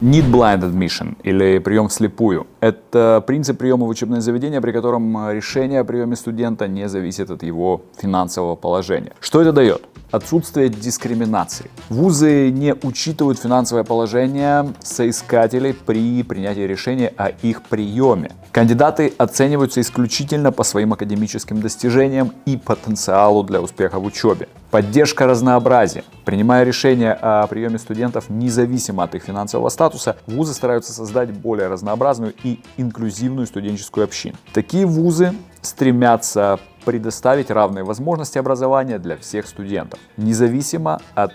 Need Blind Admission или прием вслепую – это принцип приема в учебное заведение, при котором решение о приеме студента не зависит от его финансового положения. Что это дает? Отсутствие дискриминации. Вузы не учитывают финансовое положение соискателей при принятии решения о их приеме. Кандидаты оцениваются исключительно по своим академическим достижениям и потенциалу для успеха в учебе. Поддержка разнообразия. Принимая решение о приеме студентов независимо от их финансового статуса, вузы стараются создать более разнообразную и инклюзивную студенческую общину. Такие вузы стремятся предоставить равные возможности образования для всех студентов, независимо от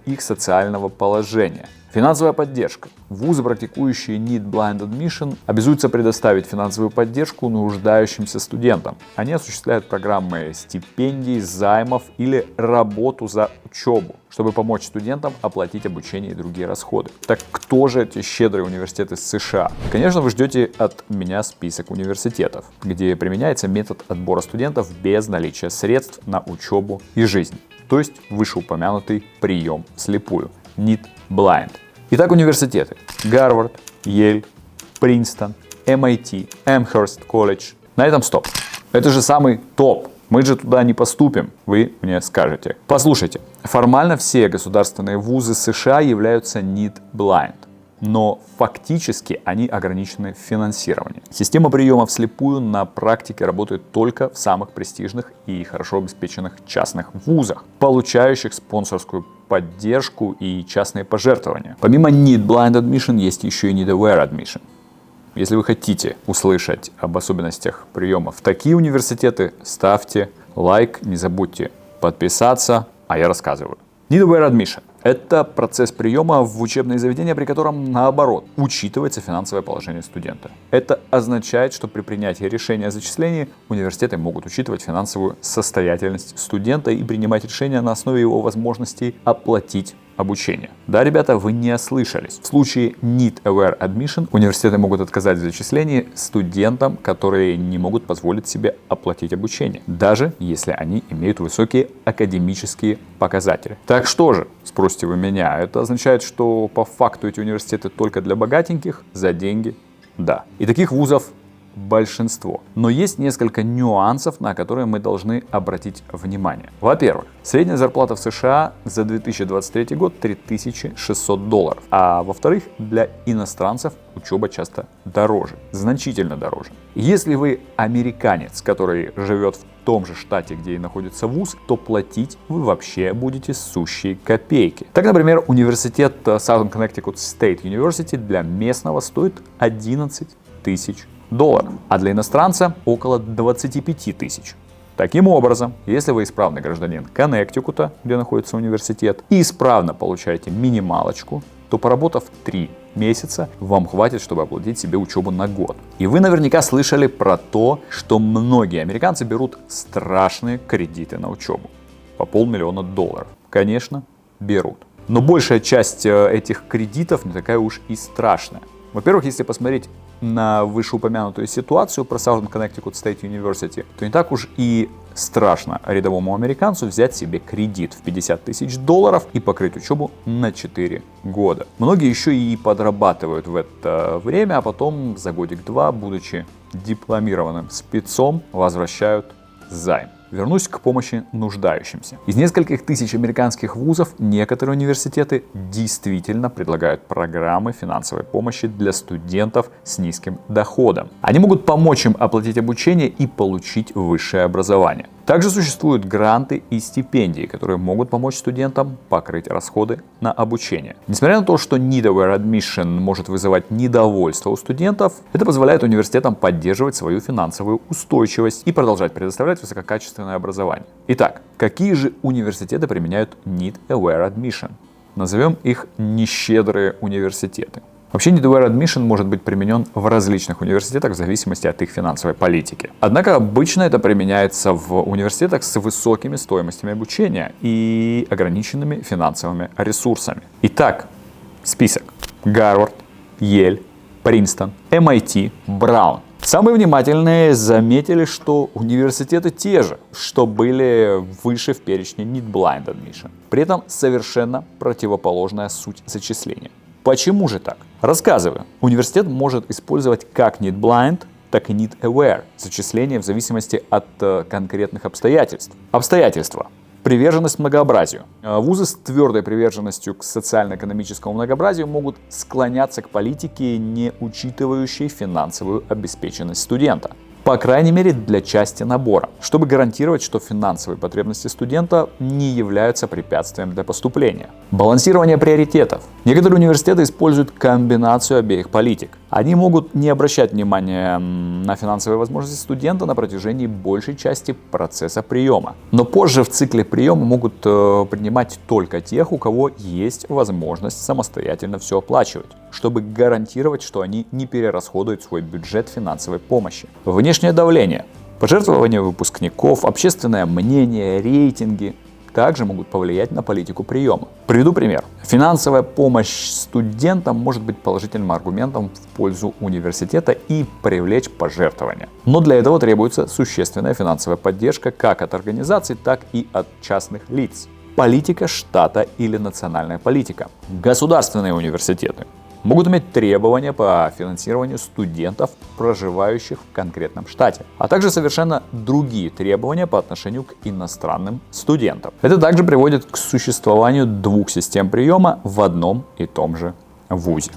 их социального положения. Финансовая поддержка. Вузы, практикующие Need Blind Admission, обязуются предоставить финансовую поддержку нуждающимся студентам. Они осуществляют программы стипендий, займов или работу за учебу, чтобы помочь студентам оплатить обучение и другие расходы. Так кто же эти щедрые университеты США? Конечно, вы ждете от меня список университетов, где применяется метод отбора студентов без наличия средств на учебу и жизнь. То есть вышеупомянутый прием вслепую. Need Blind. Итак, университеты. Гарвард, Йель, Принстон, MIT, Amherst колледж. На этом стоп. Это же самый топ. Мы же туда не поступим, вы мне скажете. Послушайте, формально все государственные вузы США являются Need Blind. Но фактически они ограничены в финансировании. Система приема вслепую на практике работает только в самых престижных и хорошо обеспеченных частных вузах, получающих спонсорскую поддержку и частные пожертвования. Помимо Need Blind Admission есть еще и Need Aware Admission. Если вы хотите услышать об особенностях приема в такие университеты, ставьте лайк, не забудьте подписаться, а я рассказываю. Need Aware Admission – это процесс приема в учебное заведение, при котором, наоборот, учитывается финансовое положение студента. Это означает, что при принятии решения о зачислении университеты могут учитывать финансовую состоятельность студента и принимать решения на основе его возможностей оплатить обучение. Да, ребята, вы не ослышались. В случае Need Aware Admission университеты могут отказать в зачислении студентам, которые не могут позволить себе оплатить обучение, даже если они имеют высокие академические показатели. Так что же, спросите вы меня, это означает, что по факту эти университеты только для богатеньких, за деньги? Да. И таких вузов большинство. Но есть несколько нюансов, на которые мы должны обратить внимание. Во-первых, средняя зарплата в США за 2023 год $3600. А во-вторых, для иностранцев учеба часто дороже, значительно дороже. Если вы американец, который живет в том же штате, где и находится вуз, то платить вы вообще будете сущие копейки. Так, например, университет Southern Connecticut State University для местного стоит $11 тысяч, а для иностранца около 25 тысяч. Таким образом, если вы исправный гражданин Коннектикута, где находится университет, и исправно получаете минималочку, то поработав 3 месяца, вам хватит, чтобы оплатить себе учебу на год. И вы наверняка слышали про то, что многие американцы берут страшные кредиты на учебу. По $500 000. Конечно, берут. Но большая часть этих кредитов не такая уж и страшная. Во-первых, если посмотреть на вышеупомянутую ситуацию про Southern Connecticut State University, то не так уж и страшно рядовому американцу взять себе кредит в $50 тысяч и покрыть учебу на 4 года. Многие еще и подрабатывают в это время, а потом за годик-два, будучи дипломированным спецом, возвращают займ. Вернусь к помощи нуждающимся. Из нескольких тысяч американских вузов некоторые университеты действительно предлагают программы финансовой помощи для студентов с низким доходом. Они могут помочь им оплатить обучение и получить высшее образование. Также существуют гранты и стипендии, которые могут помочь студентам покрыть расходы на обучение. Несмотря на то, что Need Aware Admission может вызывать недовольство у студентов, это позволяет университетам поддерживать свою финансовую устойчивость и продолжать предоставлять высококачественное образование. Итак, какие же университеты применяют Need Aware Admission? Назовем их нещедрые университеты. Вообще, Need Aware Admission может быть применен в различных университетах в зависимости от их финансовой политики. Однако обычно это применяется в университетах с высокими стоимостями обучения и ограниченными финансовыми ресурсами. Итак, список. Гарвард, Йель, Принстон, MIT, Браун. Самые внимательные заметили, что университеты те же, что были выше в перечне Need Blind Admission. При этом совершенно противоположная суть зачисления. Почему же так? Рассказываю. Университет может использовать как need blind, так и need aware зачисление в зависимости от конкретных обстоятельств. Обстоятельства. Приверженность многообразию. Вузы с твердой приверженностью к социально-экономическому многообразию могут склоняться к политике, не учитывающей финансовую обеспеченность студента. По крайней мере, для части набора, чтобы гарантировать, что финансовые потребности студента не являются препятствием для поступления. Балансирование приоритетов. Некоторые университеты используют комбинацию обеих политик. Они могут не обращать внимания на финансовые возможности студента на протяжении большей части процесса приема. Но позже в цикле приема могут принимать только тех, у кого есть возможность самостоятельно все оплачивать, чтобы гарантировать, что они не перерасходуют свой бюджет финансовой помощи. Внешнее давление. Пожертвования выпускников, общественное мнение, рейтинги также могут повлиять на политику приема. Приведу пример. Финансовая помощь студентам может быть положительным аргументом в пользу университета и привлечь пожертвования. Но для этого требуется существенная финансовая поддержка как от организаций, так и от частных лиц. Политика штата или национальная политика. Государственные университеты могут иметь требования по финансированию студентов, проживающих в конкретном штате, а также совершенно другие требования по отношению к иностранным студентам. Это также приводит к существованию двух систем приема в одном и том же вузе.